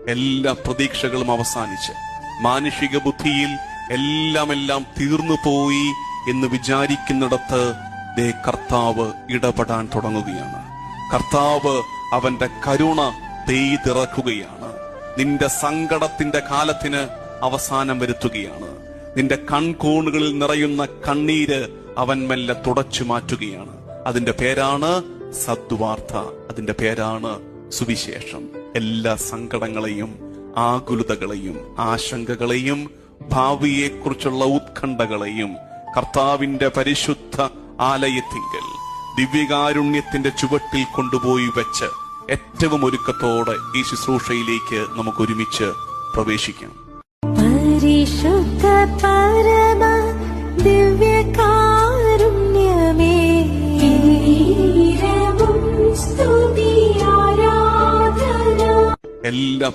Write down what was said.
എല്ലാ പ്രതീക്ഷകളും അവസാനിച്ച് മാനുഷിക ബുദ്ധിയിൽ എല്ലാം തീർന്നു പോയി എന്ന് വിചാരിക്കുന്നിടത്ത് കർത്താവ് ഇടപെടാൻ തുടങ്ങുകയാണ്. കർത്താവ് അവന്റെ കരുണ പെയ്തിറക്കുകയാണ്. നിന്റെ സങ്കടത്തിന്റെ കാലത്തിന് അവസാനം വരുത്തുകയാണ്. നിന്റെ കൺകോണുകളിൽ നിറയുന്ന കണ്ണീര് അവൻ മെല്ലെ തുടച്ചു മാറ്റുകയാണ്. അതിന്റെ പേരാണ് സദ്വാർത്ത, അതിന്റെ പേരാണ് സുവിശേഷം. എല്ലാ സങ്കടങ്ങളെയും ആകുലതകളെയും ആശങ്കകളെയും ഭാവിയെക്കുറിച്ചുള്ള ഉത്കണ്ഠകളെയും കർത്താവിന്റെ പരിശുദ്ധ ആലയത്തിങ്കൽ ദിവ്യകാരുണ്യത്തിന്റെ ചുവട്ടിൽ കൊണ്ടുപോയി വെച്ച് ഏറ്റവും ഒരുക്കത്തോടെ ഈ ശുശ്രൂഷയിലേക്ക് നമുക്ക് ഒരുമിച്ച് പ്രവേശിക്കാം. പരിശുദ്ധ പരമ ദിവ്യകാരുണ്യമേ, എല്ലാ